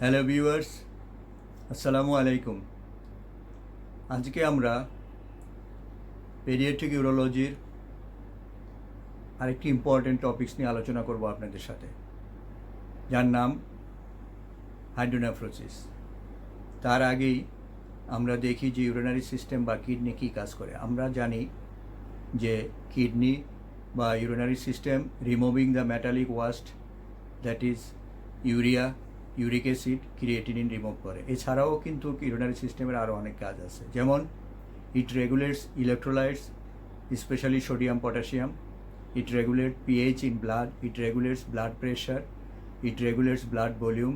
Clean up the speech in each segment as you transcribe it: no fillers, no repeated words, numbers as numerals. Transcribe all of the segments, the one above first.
Hello viewers, আসসালামু আলাইকুম। আজকে আমরা পেডিয়াট্রিক ইউরোলজির আরেকটি ইম্পর্টেন্ট টপিকস নিয়ে আলোচনা করব আপনাদের সাথে, যার নাম হাইড্রোনেফ্রোসিস। তার আগেই আমরা দেখি যে ইউরিনারি সিস্টেম বা কিডনি কী কাজ করে। আমরা জানি যে কিডনি বা urinary system removing the metallic waste, that is urea, uric acid, creatinine remove করে। এছাড়াও কিন্তু ইউরিনারি সিস্টেমের আরও অনেক কাজ আছে, যেমন it regulates electrolytes, specially sodium potassium, it regulate pH in blood, it regulates blood pressure, it regulates blood volume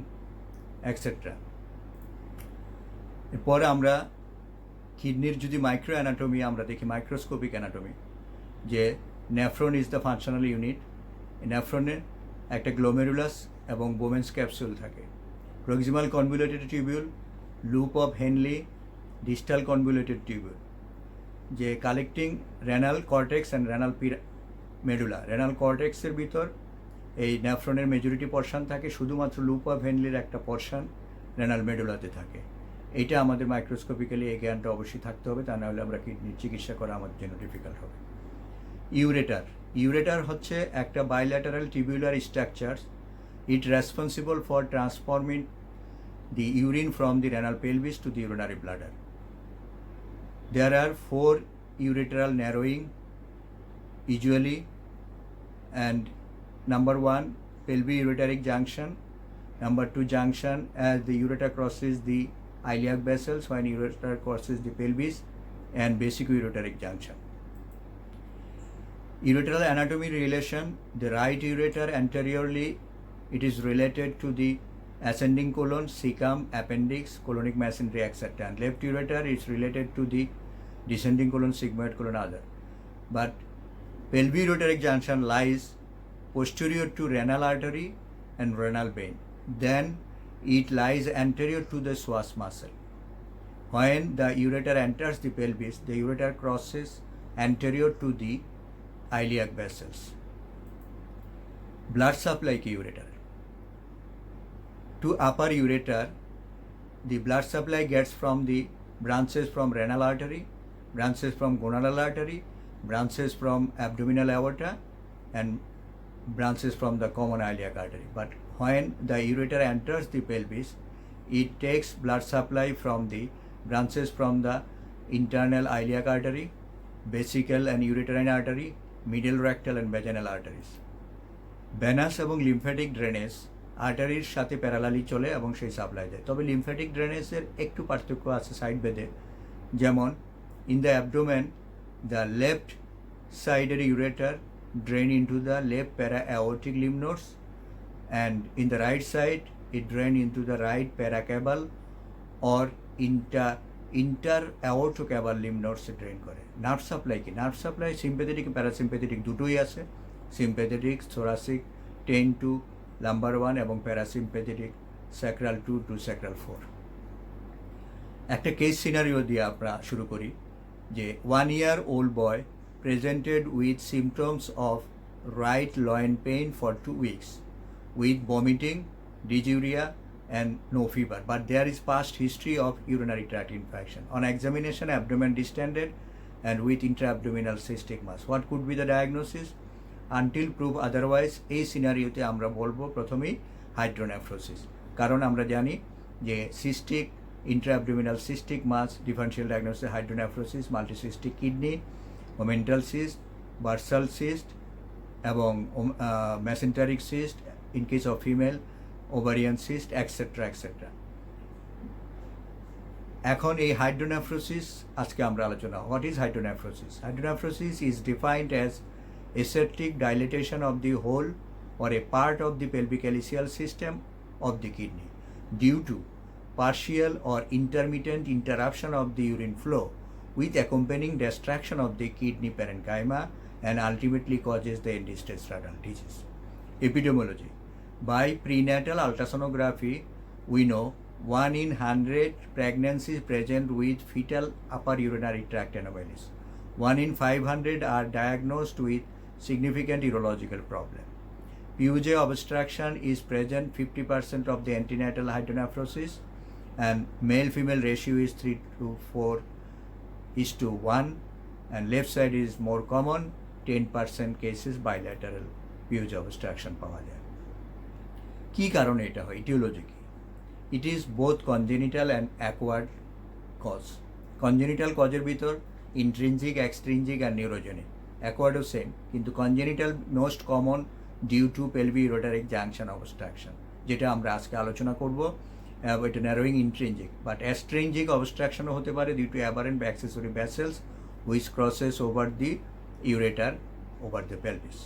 etcetera. এরপরে আমরা কিডনির যদি মাইক্রো অ্যানাটমি আমরা দেখি, মাইক্রোস্কোপিক অ্যানাটমি, যে nephron is the functional unit. নেফ্রনের একটা গ্লোমেরুলাস এবং বোমেন্স ক্যাপসুল থাকে, proximal convoluted tubule, loop of Henle, distal convoluted tubule, যে collecting renal cortex and renal medulla. Renal কর্টেক্সের ভিতর এই নেফ্রনের মেজরিটি পোর্শন থাকে, শুধুমাত্র লুপ অফ হেনলির একটা পোর্শন রেনাল মেডুলাতে থাকে। এইটা আমাদের মাইক্রোস্কোপিক্যালি এই জ্ঞানটা অবশ্যই থাকতে হবে, তা না হলে আমরা কিডনির চিকিৎসা করা আমাদের জন্য ডিফিকাল্ট হবে। ইউরেটার হচ্ছে একটা bilateral tubular structure. It responsible for transforming the urine from the renal pelvis to the urinary bladder. There are 4 ureteral narrowing usually, and number 1 pelviureteric junction, number 2 junction as the ureter crosses the iliac vessels when ureter crosses the pelvis, and basic ureteric junction. Ureteral anatomy relation: the right ureter anteriorly, it is related to the ascending colon, cecum, appendix, colonic mesentery, etc. And left ureter is related to the descending colon, sigmoid colon, other. But pelviureteric junction lies posterior to renal artery and renal vein. Then it lies anterior to the psoas muscle. When the ureter enters the pelvis, the ureter crosses anterior to the iliac vessels. Blood supply ki ureter. To upper ureter, the blood supply gets from the branches from renal artery, branches from gonadal artery, branches from abdominal aorta, and branches from the common iliac artery. But when the ureter enters the pelvis, it takes blood supply from the branches from the internal iliac artery, vesical and ureterine artery, middle rectal and vaginal arteries. Venous এবং lymphatic drainage আর্টারির সাথে parallelly চলে এবং সেই supply দেয়। তবে lymphatic ড্রেনেজের একটু পার্থক্য আছে সাইড বেদে, যেমন in the abdomen the left সাইডের ureter drain into the left para aortic lymph nodes, and in the right side it drain into the right paracaval or inter aortocaval lymph নোডসে drain করে। Nerve supply কি? Nerve supply sympathetic parasympathetic দুটোই আছে। Sympathetic thoracic 10 to lumbar 1 এবং parasympathetic sacral 2 to sacral 4। একটা case scenario দিয়ে আমরা শুরু করি, যে 1 year old boy presented with symptoms of right loin pain for 2 weeks with vomiting, dysuria and no fever, but there is past history of urinary tract infection. On examination, abdomen distended and with intra-abdominal cystic mass. What could be the diagnosis? Until prove otherwise এই সিনারিওতে আমরা বলবো প্রথমেই hydronephrosis, কারণ আমরা জানি যে cystic, intraabdominal cystic mass, differential diagnosis hydronephrosis, multicystic kidney, omental cyst, bursal cyst এবং mesenteric cyst in case of female, ovarian cyst etcetera etcetera. এখন এই হাইড্রোনেফ্রোসিস আজকে আমরা আলোচনা। What is hydronephrosis? Hydronephrosis is defined as aseptic dilatation of the whole or a part of the pelvic axial system of the kidney due to partial or intermittent interruption of the urine flow with accompanying destruction of the kidney parenchyma, and ultimately causes the end-stage renal disease. Epidemiology: by prenatal ultrasonography, we know 1 in 100 pregnancies present with fetal upper urinary tract anomalies. 1 in 500 are diagnosed with significant urological problem. PUJ obstruction is present 50% of the antenatal hydronephrosis, and male-female ratio is 3 to 4 is to 1, and left side is more common, 10% cases bilateral PUJ obstruction পাওয়া যায়। কী কারণে এটা হয়, aetiology কি? It is both congenital and acquired cause. Congenital কজের ভিতর intrinsic, extrinsic আর neurogenic. অ্যাকোয়ার্ডও সেম, কিন্তু congenital most common due to pelvi ureteric junction obstruction, যেটা আমরা আজকে আলোচনা করব। এটা ন্যারোয়িং ইন্ট্রিনজিক, বাট অ্যাস্ট্রিনজিক অবস্ট্রাকশনও হতে পারে ডিউ টু অ্যাবারেন্ট বা accessory vessels which crosses over the ureter over the pelvis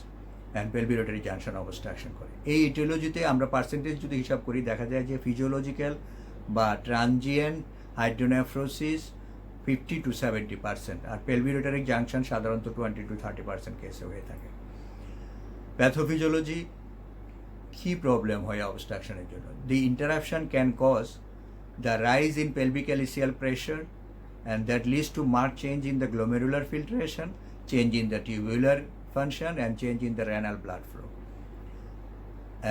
and pelvi ureteric junction obstruction করে। এই ইটিওলজিতে আমরা পার্সেন্টেজ যদি হিসাব করি, দেখা যায় যে ফিজিওলজিক্যাল বা ট্রানজিয়েন্ট হাইড্রোনেফ্রোসিস 50 to 70%, আর পেলভি ইউরেটারিক জাংশন সাধারণত 20 to 30% কেসে হয়ে থাকে। প্যাথোফিজিওলজি কী প্রবলেম হয় অবস্ট্রাকশনের জন্য? The interruption can cause the rise in pelvic axial pressure, and that leads to marked change in the glomerular filtration, change in the tubular function, and change in the renal blood flow.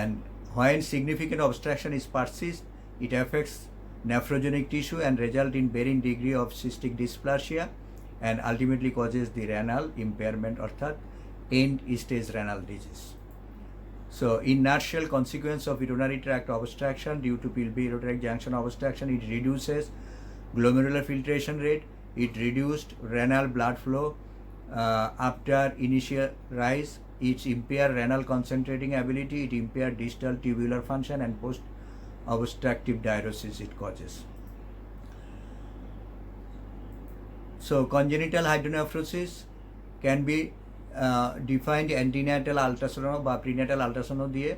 And when significant obstruction is persist, it affects nephrogenic tissue and result in varying degree of cystic dysplasia, and ultimately causes the renal impairment অর্থাৎ end stage renal disease. So in nutshell, consequence of urinary tract obstruction due to pelvic ureteric junction obstruction, it reduces glomerular filtration rate, it reduced renal blood flow after initial rise, it impair renal concentrating ability, it impair distal tubular function, and post obstructive diuresis it causes. So congenital hydronephrosis can be defined antenatal ultrasound বা prenatal ultrasound দিয়ে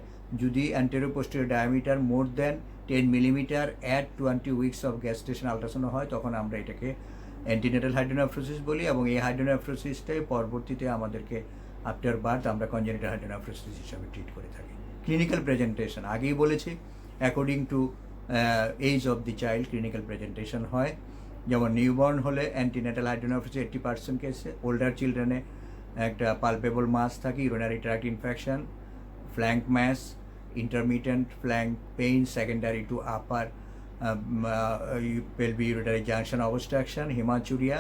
যদি anterior posterior diameter more than 10 millimeter at 20 weeks of gestation ultrasound হয়, তখন আমরা এটাকে antenatal hydronephrosis বলি, এবং এই হাইড্রোনেফ্রোসিসটাই পরবর্তীতে আমাদেরকে আফটার বার্থ আমরা কনজেনিটাল হাইড্রোনেফ্রোসিস হিসাবে ট্রিট করে থাকি। ক্লিনিক্যাল প্রেজেন্টেশন আগেই বলেছি, according to age of the child clinical presentation হয়। যেমন নিউবর্ন হলে অ্যান্টিনেটাল হাইড্রোনেফ্রোসিস 80% কেসে, ওল্ডার চিলড্রেনে একটা পালপেবল মাস থাকে, urinary tract infection, flank mass, intermittent flank pain secondary to upper pelvic uretary junction obstruction, hematuria,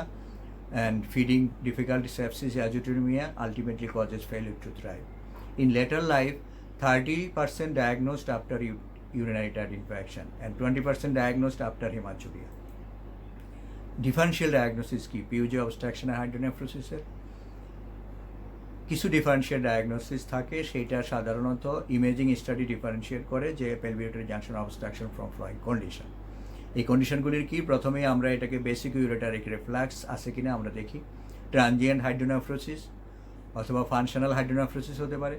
and feeding difficulty, sepsis, azotemia ultimately causes failure to thrive. In later life, 30% diagnosed after urinary tract infection and 20% diagnosed after hematuria. Differential diagnosis কি PUJ obstruction আর hydronephrosis-এর? কিছু differential diagnosis থাকে, সেটা সাধারণত imaging study differentiate করে যে pelvic ureteric junction obstruction from flowing condition. এই কন্ডিশনগুলির কি? প্রথমেই আমরা এটাকে বেসিক ইউরেটারিক রিফ্লাক্স আছে কিনা আমরা দেখি, ট্রানজিয়েন্ট হাইড্রোনেফ্রোসিস অথবা ফাংশনাল হাইড্রোনেফ্রোসিস হতে পারে।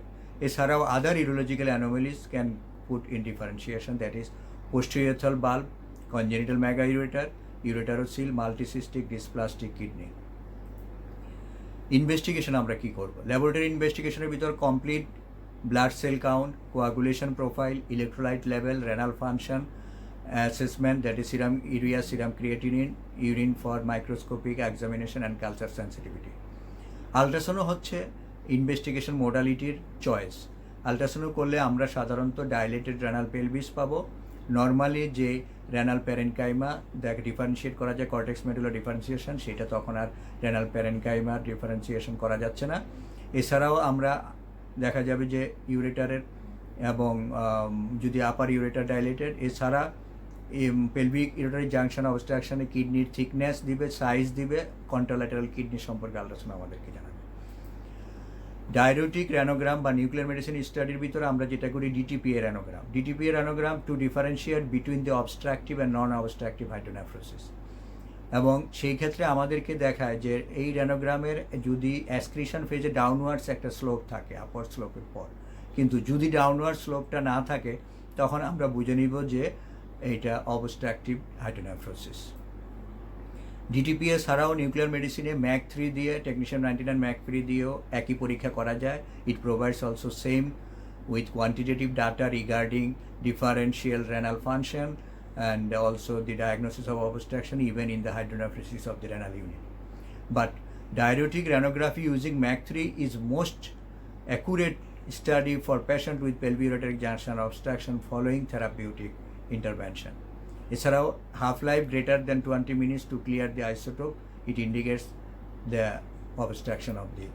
এছাড়াও other urological anomalies can put in differentiation, that is posterior bulb, congenital mega ureter, ureterocele, multicystic dysplastic kidney. Investigation আমরা কী করব? ল্যাবরেটরি ইনভেস্টিগেশনের ভিতর complete blood cell count, coagulation profile, electrolyte level, renal function assessment, that is serum urea, serum creatinine, urine for microscopic examination and culture sensitivity. Ultrasound হচ্ছে investigation মোডালিটির চয়েস। Ultrasound করলে আমরা সাধারণত ডাইলেটেড রেনাল পেলভিস পাবো। Normally যে renal parenchyma যাকে differentiate করা যায় কর্টেক্স মেডুলা ডিফারেন্সিয়েশন, সেটা তখন আর রেনাল প্যারেনকাইমা ডিফারেন্সিয়েশন করা যাচ্ছে না। এছাড়াও আমরা দেখা যাবে যে ইউরেটারের এবং যদি আপার ইউরেটার ডাইলেটেড, এছাড়া পেলভিক ইউরেটারি জাংশন অবস্ট্রাকশনে কিডনির থিকনেস দিবে, সাইজ দিবে, কন্ট্রাল্যাটারাল কিডনি সম্পর্কে আলোচনা আমাদেরকে জানাবে। ডায়রিউটিক র্যানোগ্রাম বা নিউক্লিয়ার মেডিসিন স্টাডির ভিতরে আমরা যেটা করি DTPA renogram. DTPA renogram to differentiate between the obstructive and non obstructive hydronephrosis, এবং সেই ক্ষেত্রে আমাদেরকে দেখায় যে এই র্যানোগ্রামের যদি অ্যাসক্রিশন ফেজে ডাউনওয়ার্ডস একটা স্লোপ থাকে আপার স্লোপের পর, কিন্তু যদি ডাউনওয়ার্ড স্লোপটা না থাকে তখন আমরা বুঝে নিব যে এইটা অবস্ট্রাকটিভ হাইড্রোনেফ্রোসিস। ডিটিপিএ ছাড়াও নিউক্লিয়ার মেডিসিনে ম্যাক3 দিয়ে, টেকনিশিয়ান 99 ম্যাক3 দিয়েও একই পরীক্ষা করা যায়। ইট provides also same with quantitative data regarding differential renal function and also the diagnosis of obstruction even in the hydronephrosis of the renal unit. But diuretic renography using MAC3 is most accurate study for patient with pelvic junction obstruction following therapeutic intervention. এছাড়াও half life greater than 20 minutes to clear the isotope, it indicates the obstruction of the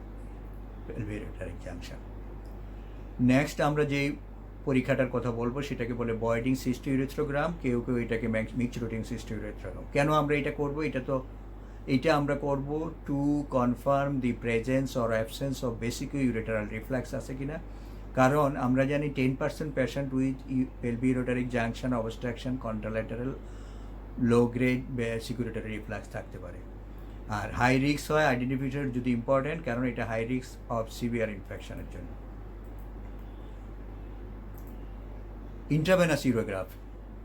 pelvic junction. Next আমরা যেই পরীক্ষাটার কথা বলবো সেটাকে বলে বয়েডিং সিস্টোইউরেথ্রোগ্রাম, কেউ কেউ এটাকে মিক্সড রুটিন সিস্টোইউরেথ্রোগ্রাম। কেন আমরা এটা করব? এটা আমরা করব to confirm the presence or absence of basic ureteral reflex আছে কিনা। কারণ আমরা জানি 10% patient with pelvic ureteric junction obstruction contralateral low grade basic ureteric reflex থাকতে পারে। আর হাই রিস্ক হয় আইডেন্টিফিকেশন যদি ইম্পর্টেন্ট, কারণ এটা হাই রিস্ক অফ সিভিয়ার ইনফেকশনের জন্য। ইন্ট্রাভেনাস ইউরোগ্রাফ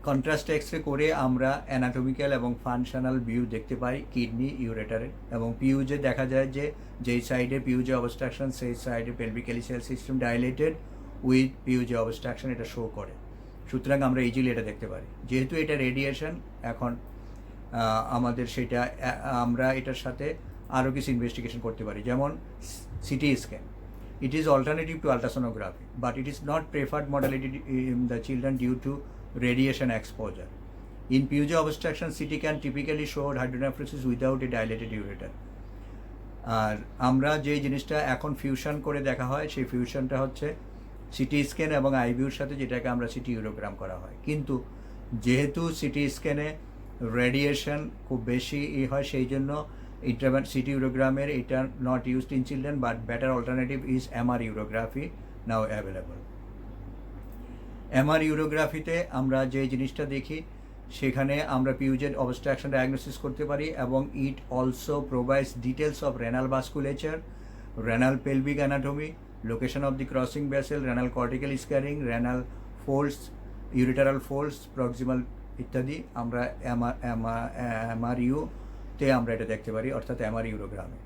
কন্ট্রাস্ট এক্সরে করে আমরা অ্যানাটমিক্যাল এবং ফাংশনাল ভিউ দেখতে পাই কিডনি ইউরেটারে, এবং পিউজে দেখা যায় যে যেই সাইডে পিউজে অবস্ট্রাকশন সেই সাইডে pelvic calyceal system dilated with PUJ obstruction এটা শো করে। সুতরাং আমরা ইজিলি এটা দেখতে পারি। যেহেতু এটা রেডিয়েশন, এখন আমাদের সেটা আমরা এটার সাথে আরও কিছু ইনভেস্টিগেশন করতে পারি, যেমন CT scan. It is alternative to ultrasonography, but it is not preferred modality in the children due to radiation exposure. In PUJ obstruction, CT can typically show hydronephrosis without a dilated ureter. আর আমরা যে জিনিসটা এখন fusion করে দেখা হয় সেই ফিউশনটা হচ্ছে CT scan এবং আইভিউর সাথে, যেটাকে আমরা সিটি ইউরোগ্রাম করা হয়। কিন্তু যেহেতু সিটি স্ক্যানে রেডিয়েশন খুব বেশি হয়, সেই জন্য সিটি ইউরোগ্রামের এটা not used in children, but better alternative is MR urography now available. MR ইউরোগ্রাফিতে আমরা যে জিনিসটা দেখি সেখানে আমরা পিউজের অবস্ট্রাকশন ডায়াগনোসিস করতে পারি, এবং it also provides details of renal vasculature, renal pelvic anatomy, location of the crossing vessel, renal cortical scarring, renal folds, ureteral folds, proximal ইত্যাদি আমরা এমআরইউতে আমরা এটা দেখতে পারি, অর্থাৎ এমআর ইউরোগ্রামে।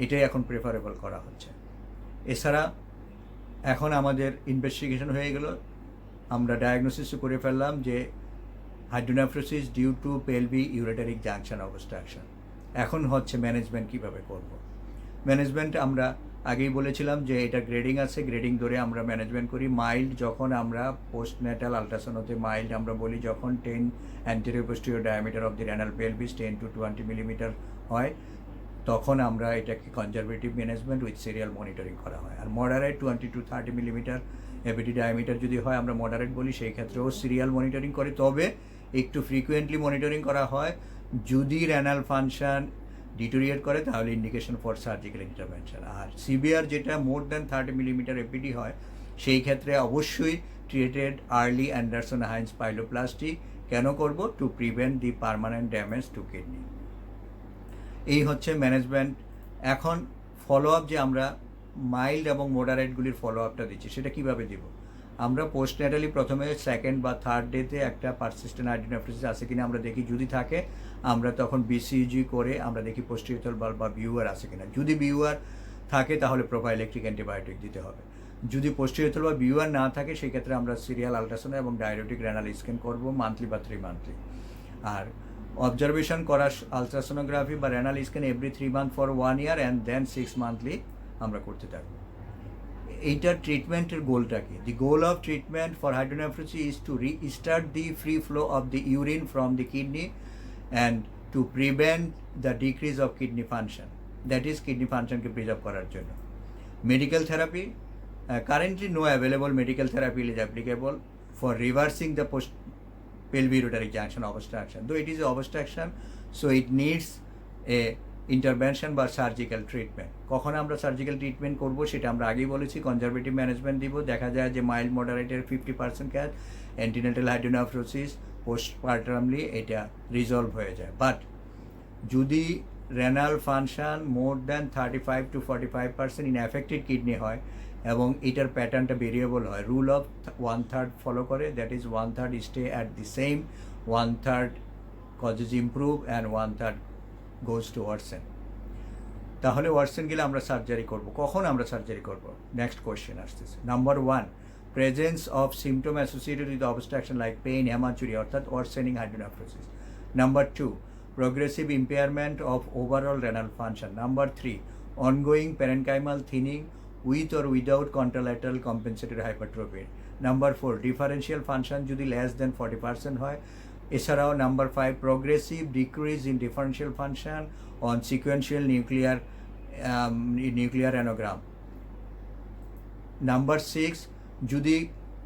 এটাই এখন প্রেফারেবল করা হচ্ছে। এছাড়া এখন আমাদের ইনভেস্টিগেশন হয়ে গেল, আমরা ডায়াগনোসিসও করে ফেললাম যে hydronephrosis due to pelvic ureteric junction obstruction. এখন হচ্ছে ম্যানেজমেন্ট কীভাবে করব। ম্যানেজমেন্ট আমরা আগেই বলেছিলাম যে এটা গ্রেডিং আছে, গ্রেডিং ধরে আমরা ম্যানেজমেন্ট করি। মাইল্ড যখন আমরা পোস্টন্যাটাল আলট্রাসাউন্ডে মাইল্ড আমরা বলি যখন 10 anterior posterior diameter of the renal pelvis 10 to 20 millimetre হয়, তখন আমরা এটাকে conservative management with serial monitoring করা হয়। আর moderate 20 to 30 millimetre APT diameter যদি হয় আমরা মডারেট বলি, সেই ক্ষেত্রেও সিরিয়াল মনিটরিং করি, তবে একটু ফ্রিকুয়েন্টলি মনিটরিং করা হয়। যদি রেনাল ফাংশন ডিটোরিয়েট করে তাহলে ইন্ডিকেশন ফর সার্জিক্যাল ইন্টারভেনশন। আর সিভিয়ার যেটা মোর দ্যান 30 মিলিমিটার এপিডি হয়, সেই ক্ষেত্রে অবশ্যই ট্রিটেড আর্লি অ্যান্ডারসন হাইন্স পাইলোপ্লাস্টি। কেন করব? To prevent the permanent damage to kidney. এই হচ্ছে ম্যানেজমেন্ট। এখন ফলো আপ যে আমরা মাইল্ড এবং মডারেটগুলির ফলো আপটা দিচ্ছি, সেটা কীভাবে দিব? আমরা পোস্টন্যাটালি প্রথমে সেকেন্ড বা থার্ড ডেতে একটা পারসিস্টেন্ট হাইড্রোনেফ্রোসিস আছে কিনা আমরা দেখি। যদি থাকে আমরা তখন বিসিজি করে আমরা দেখি পোস্টেরিয়র বাল্ব বা বিউআর আছে কিনা। যদি বিউআর থাকে তাহলে প্রোফাইলেকট্রিক অ্যান্টিবায়োটিক দিতে হবে। যদি পোস্টেরিয়র বা বিউআর না থাকে সেই ক্ষেত্রে আমরা সিরিয়াল আলট্রাসাউন্ড এবং ডায়াবেটিক রেনাল স্ক্যান করব মান্থলি বা 3 মান্থলি। আর অবজারভেশন করা আলট্রাসোনোগ্রাফি বা renal scan every 3 month for 1 year and then 6 monthly আমরা করতে থাকবো। এইটার ট্রিটমেন্টের গোলটা কি? The goal of treatment for hydronephrosis is to restart the free flow of the urine from the kidney and to prevent the decrease of kidney function, that is kidney ফাংশনকে preserve করার জন্য। Medical therapy, currently no available medical therapy is applicable for reversing the pelvic ureteric junction obstruction. Though it is obstruction, so it needs a intervention বা surgical treatment. কখন আমরা surgical treatment করব সেটা আমরা আগেই বলেছি, কনজারভেটিভ ম্যানেজমেন্ট দিব। দেখা যায় যে মাইল্ড মডারেটের 50% ক্যাচ অ্যান্টিনেটাল হাইড্রোনেফ্রোসিস পোস্টপার্টামলি এটা রিজলভ হয়ে যায়। বাট যদি renal function more than 35 to 45% in affected kidney হয় এবং এটার প্যাটার্নটা ভেরিয়েবল হয়, রুল অফ 1/3 ফলো করে, that is 1/3 stay at the same, 1/3 causes improve and 1/3 goes to worsen. তাহলে ওয়ার্সেন গেলে আমরা সার্জারি করব। কখন আমরা সার্জারি করব? নেক্সট কোয়েশ্চেন আসতেছে। Number 1, presence of symptom associated with obstruction like pain, haematuria অর্থাৎ worsening hydronephrosis. Number 2, progressive impairment of overall renal function. Number 3, ongoing parenchymal thinning with or without contralateral compensatory hypertrophy. Number 4 differential function যদি less than 40% হয়। এছাড়াও number 5 progressive decrease in differential function on sequential nuclear renogram. Number 6 যদি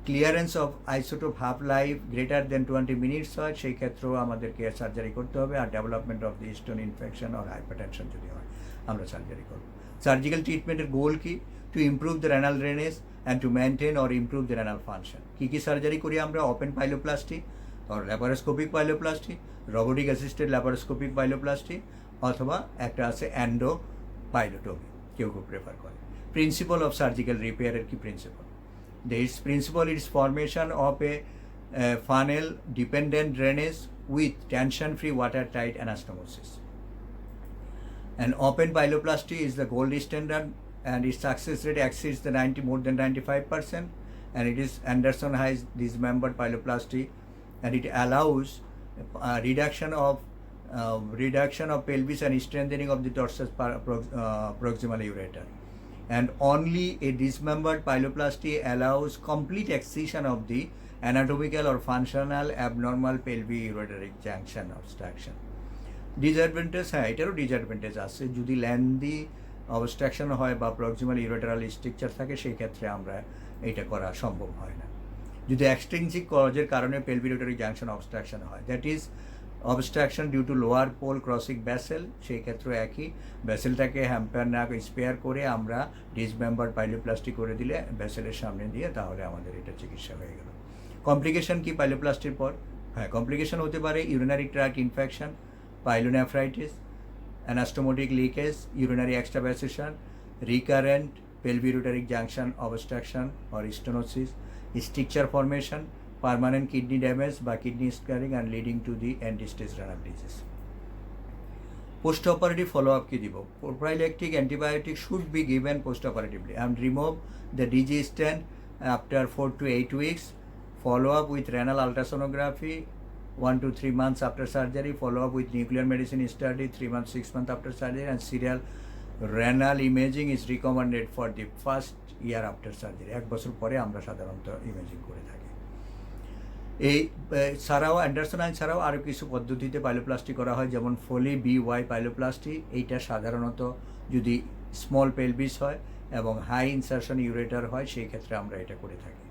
clearance of isotope half life greater than 20 minutes হয়, সেই ক্ষেত্রেও আমাদেরকে surgery করতে হবে। আর development of the stone infection আর হাইপারটেনশন যদি হয়, আমরা সার্জারি করব। সার্জিক্যাল ট্রিটমেন্টের গোল কি? To improve the renal drainage and to maintain or improve the renal function. কী সার্জারি করি আমরা? Open pyeloplasty or laparoscopic pyeloplasty, robotic assisted laparoscopic pyeloplasty, অথবা একটা আছে অ্যান্ডো পাইলোটমি, কেউ প্রেফার করে। প্রিন্সিপাল অফ সার্জিক্যাল রিপেয়ারের কি principal? This principle is formation of a funnel dependent drainage with tension-free watertight anastomosis. An open pyeloplasty is the gold standard and its success rate exceeds the more than 95%, and it is Anderson Hayes dismembered pyeloplasty, and it allows reduction of pelvis and strengthening of the dorsal proximal ureter. And only a dismembered pyeloplasty allows complete excision of the anatomical or functional abnormal pelvic-ureteric junction obstruction. Disadvantage, হ্যাঁ এটারও disadvantage আছে। যদি ল্যান্দি obstruction হয় বা proximal ইউরেটারাল structure থাকে, সেই ক্ষেত্রে আমরা এটা করা সম্ভব হয় না। যদি এক্সট্রিনসিক কজের কারণে পেলভিক-ইউরেটারিক জাংশন অবস্ট্রাকশন হয়, that is obstruction due to lower pole crossing vessel, সেই ক্ষেত্রে একই ব্যাসেলটাকে হ্যাম্পার না স্পেয়ার করে আমরা ডিসমেম্বার পাইলোপ্লাস্টি করে দিলে ব্যাসেলের সামনে দিয়ে, তাহলে আমাদের এটা চিকিৎসা হয়ে গেল। কমপ্লিকেশন কি পাইলোপ্লাস্টির পর? হ্যাঁ, কমপ্লিকেশন হতে পারে urinary tract infection, pyelonephritis, anastomotic leakage, urinary extravasation, recurrent pelvic ureteric junction obstruction or stenosis, structure formation, permanent kidney damage by kidney scarring and leading to the end-stage renal disease. Post-operative follow-up কি দিব? Prophylactic antibiotic should be given post-operatively and remove the DG stent after 4 to 8 weeks. Follow-up with renal ultrasonography 1 to 3 months after surgery. Follow-up with nuclear medicine study 3 months, 6 months after surgery, and serial renal imaging is recommended for the first year after surgery. 1 বছর পরে আমরা সাধারণত imaging করে থাকি। এই ছাড়াও Anderson আইন ছাড়াও আরও কিছু পদ্ধতিতে পাইলোপ্লাস্টি করা হয়, যেমন ফলি BY পাইলোপ্লাস্টি। এইটা সাধারণত যদি স্মল পেলভিস হয় এবং হাই ইনসারশন ইউরেটার হয়, সেই ক্ষেত্রে আমরা এটা করে থাকি।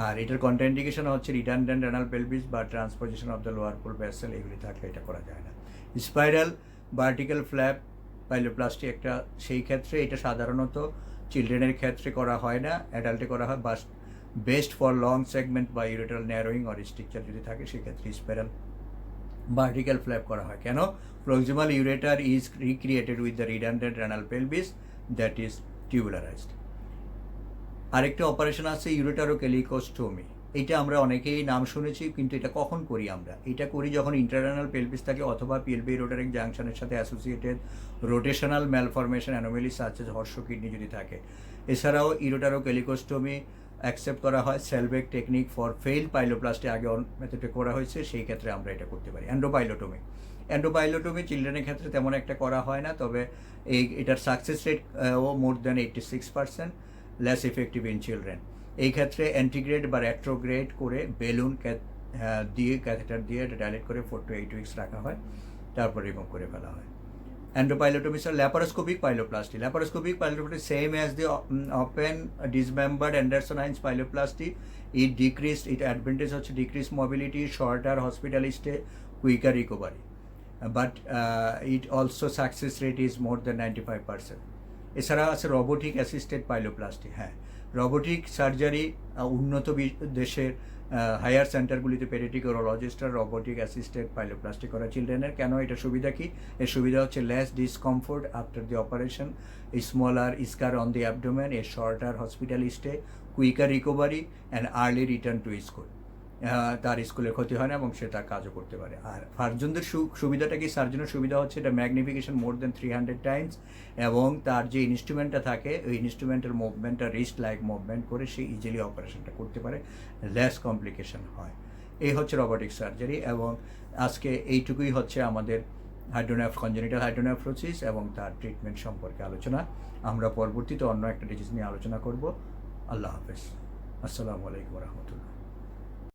আর এটার কন্ট্রাইন্ডিকেশন হচ্ছে রিটার্ডেন্ট রেনাল পেলভিস বা transposition of the lower pole vessel, এগুলি থাকলে এটা করা যায় না। স্পাইরাল ভার্টিক্যাল ফ্ল্যাপ পাইলোপ্লাস্টি একটা, সেই ক্ষেত্রে এটা সাধারণত চিলড্রেনের ক্ষেত্রে করা হয় না, অ্যাডাল্টে করা হয়। বাস বেস্ট ফর লং সেগমেন্ট বা ইউরেটারাল ন্যারোয়িং অর স্ট্রাকচার যদি থাকে, সেক্ষেত্রে স্পাইরাল ভার্টিক্যাল ফ্ল্যাপ করা হয়। কেন? Proximal ureter is recreated with the redundant renal pelvis that is tubularised. আরেকটা অপারেশন আছে ইউরেটারোকেলিকোস্টোমি। এটা আমরা অনেকেই নাম শুনেছি, কিন্তু এটা কখন করি আমরা? এটা করি যখন ইন্টারনাল পেলভিস থাকে অথবা পেলভিক-ইউরেটারিক জাংশনের সাথে associated rotational malformation anomaly such as horse kidney যদি থাকে। এছাড়াও ইউরেটারোকেলিকোস্টোমি অ্যাকসেপ্ট করা হয়। সেলবেক টেকনিক ফর ফেইল্ড পাইলোপ্লাস্টি আগে মেথডে করা হয়েছে, সেই ক্ষেত্রে আমরা এটা করতে পারি। অ্যান্ডোপাইলোটমি চিলড্রেনের ক্ষেত্রে তেমন একটা করা হয় না, তবে এটার success rate more than 86%, less effective in children. এই ক্ষেত্রে অ্যান্টিগ্রেড বা রেট্রোগ্রেড করে বেলুন দিয়ে ক্যাথেটার দিয়ে এটা ডাইলেট করে 4 to 8 weeks রাখা হয়, তারপর রিমুভ করে ফেলা হয়। Endopilotomy is laparoscopic pyeloplasty. Laparoscopic pyeloplasty same as the open dismembered Anderson-Hines pyeloplasty. It advantage হচ্ছে decreased mobility, shorter hospital stay, quicker recovery. But it also success rate is more than 95%. এছাড়া আছে robotic assisted পাইলোপ্লাস্টি। হ্যাঁ, robotic surgery উন্নত দেশের higher সেন্টারগুলিতে paediatric ইউরোলজিস্টরা robotic assisted pyeloplasty করা চিলড্রেনের। কেন? এটা সুবিধা কি? এর সুবিধা হচ্ছে less discomfort after the operation, smaller scar on the abdomen, a shorter hospital stay, quicker recovery and early return to school. তার স্কুলের ক্ষতি হয় না এবং সে তার কাজও করতে পারে। আর সার্জনদের সুবিধাটা কি? সার্জনের সুবিধা হচ্ছে এটা ম্যাগনিফিকেশন মোর দেন 300 টাইমস, এবং তার যে ইনস্ট্রুমেন্টটা থাকে ওই ইনস্ট্রুমেন্টের মুভমেন্টটা রিস্ট লাইক মুভমেন্ট করে সে ইজিলি অপারেশনটা করতে পারে, লেস কমপ্লিকেশন হয়। এই হচ্ছে রোবোটিক সার্জারি। এবং আজকে এইটুকুই হচ্ছে আমাদের কনজেনিটাল হাইড্রোনেফ্রোসিস এবং তার ট্রিটমেন্ট সম্পর্কে আলোচনা। আমরা পরবর্তীতে অন্য একটা ডিজিজ নিয়ে আলোচনা করব। আল্লাহ হাফেজ। আসসালামু আলাইকুম রহমতুল্লাহ।